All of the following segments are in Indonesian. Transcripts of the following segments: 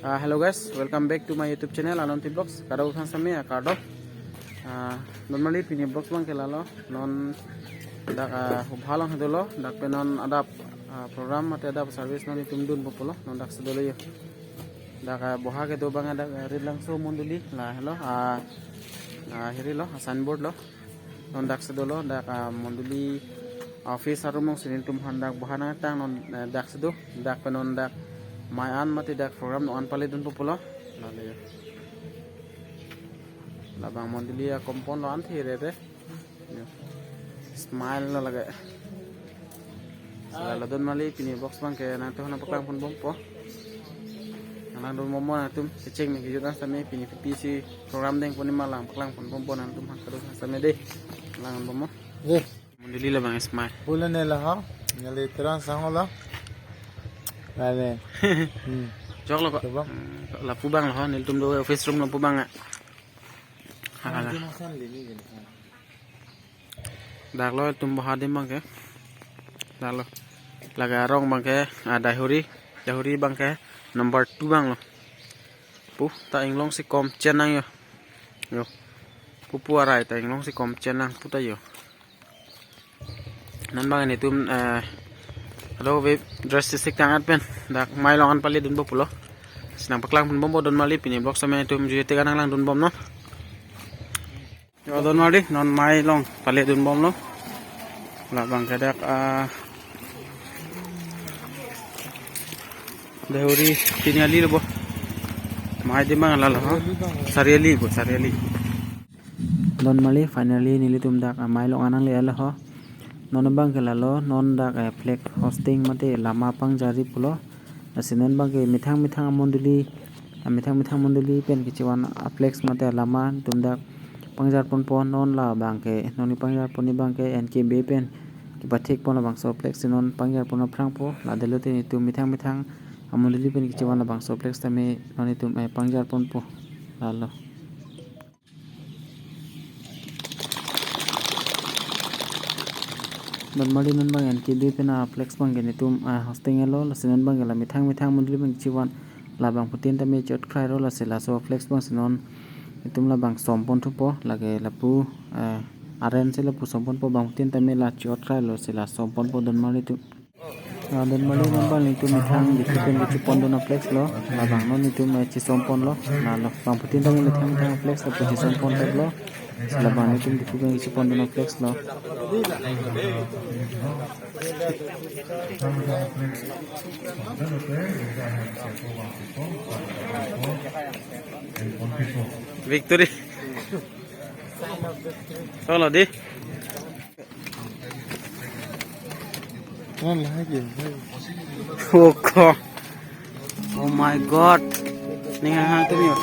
Hello guys, welcome back to my YouTube channel Anonti Vlogs. Kada usan sami akado. Normally pini vlogs bang kelalo non dak ubhalang hedolo dak penon adap program mate adap service non tumdun populo non dak sedolo yo. Dak boha ke do bang ada rid langsung munduli la hello hiri lo signboard lo non dak sedolo dak munduli office arumong sinin tum handak bohana tang non dak sedo dak penon dak mayan mati dak program no an pale dun populo lalu labang mondili ya kompon lo an thire re smile lo lage sala don mali pini box bang ke na to na paklang pun bompo nang don momo na tum cek mi gijutan same pini PC program deng pun malang paklang pun bompo na tum hakado same de lang bomo mondili labang smile bulan nela ha nyali terang sangola Vale. Jok lo pak. La pubang lo nil tum do office room lo pubang ah. Hala. Dak lo tum bahar dim bang ke. Dak lo. Laga rong bang ke dahuri bang ke number 2 bang lo. Pu ta inglong si kom chenang yo. Yo. Pupu arai ta inglong si kom chenang puta yo. Nan bang ni tum Hello babe, drastic tangat pen. Dak mai longan pali dun populo. Senang paklang pun bombo don mali pini blok sama itu mujute kanang lang dun bom no. Yo don mali non mai long pali dun bom no. La bang kadak dehuri pini ali bo. Mai di mang lala ha. Sariali bo sariali. Don mali finally nilitum dak mai long anang le ala ho. Non bang kelalo non dak flag hosting mate lama pang jari pulo asinon bang ke mithang monduli pen kichiwan flex mate lama tumdak pangjar pon non la bang ke noni pangjar poni bang ke nkb pen ki bathik pon bang so flex non pangjar pon phrang po la delote ni tum mithang monduli pen kichiwan bang so flex tame noni tum pangjar pon po lalo normally non bang NKB pena flex bang gene tum hosting elo lasinon bang la mithang mondli bang chiwan la bang putin ta me chot khrai ro la sela so flex bang sinon tum la bang sompon thupo lage lapu aren se lapu sompon po bang putin ta me la chot khrai lo sela sompon po normally tu normally non bang ni tum mithang dikipen ki chupon do na flex lo la bang non ni tum chi sompon lo na lo bang putin ta me mithang flex la chi sompon lo sela bang ni tum dikipen ki chupon do na flex lo Victory. Solo di. Oh my god. Ning hang tu yo.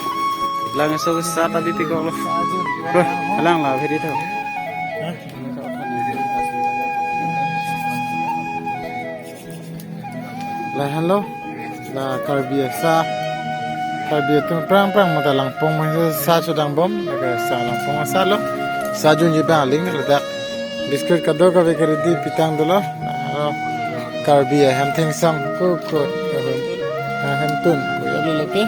Lang so sa tabi piko lo. Lang la phedi tho. La hello. La karbia tu prang mata langpong ma sa sedang bom la sa langpong sa lo. Sa jun ji bang ling la dak. Biskut kado ka vekeri di pitang dolo. Karbia ham thing sam ko ham tun ko yalo lake.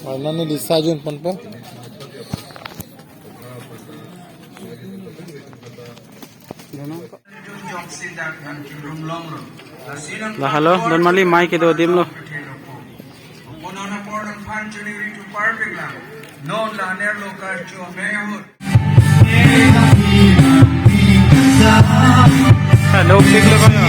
Wala ni di sa jun pon po. La halo don mali mai ke do dim lo hello click lo kaya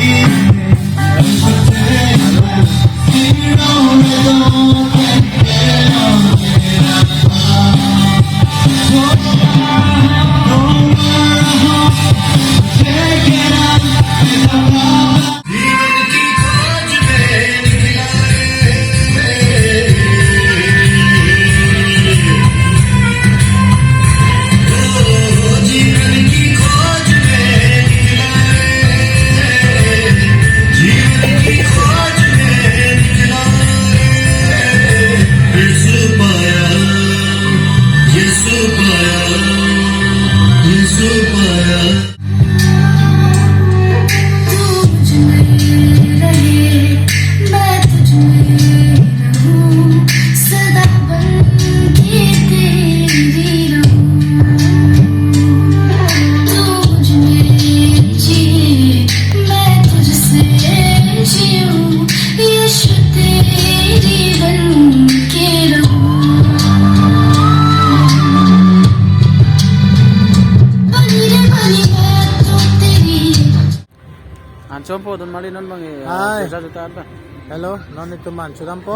sompo don mali non bang Hai. juta ba. Hello, non itu man suram po.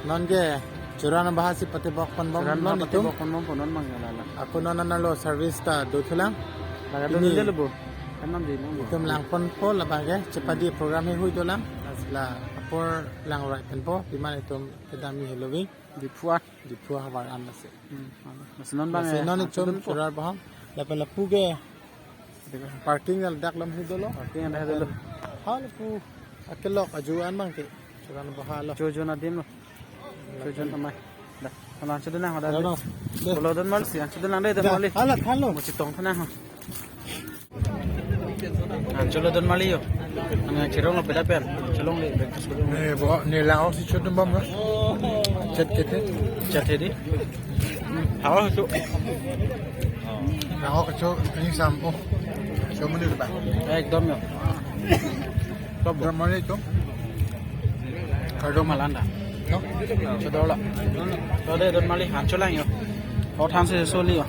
Non ke curana bahasi patibok pan bom Suran non ba itu. patibok kon mo po non bang lala. Aku non nalo service ta do thulang. Laga don Ini. dele bo. Kanam din mo. Itum lang pon po labage cepadi program he hui dolang. Asla apor lang right pen po biman itum kedami Halloween Di puat. di puah war amase. Mas non bang Bang non itum surar baham. Lapala puge parking al dak lam hu dolo. Oke yang dah dulu. Hal pu akelok ajuan bang ke. Suran bahalo. Jojo na din lo. Jojo na mai. Dah. Kalau sudah nah ada. Hello. Kalau don mal sian sudah nang deh don mali. Halat halo. Mo citong thana ha. Cholo don mali yo. Ang chirong lo peda per. Cholong le breakfast ko. Bo ni lao si chudum bom ga. Chat kete. Chat he di. Hawa tu. Lao ka cho ni sam oh. So mani ba. Ekdom yo. Top Dam mani to. Kardo malanda. No. Chodol la. Tode don mali han cholang yo. Kau tham se so li yo.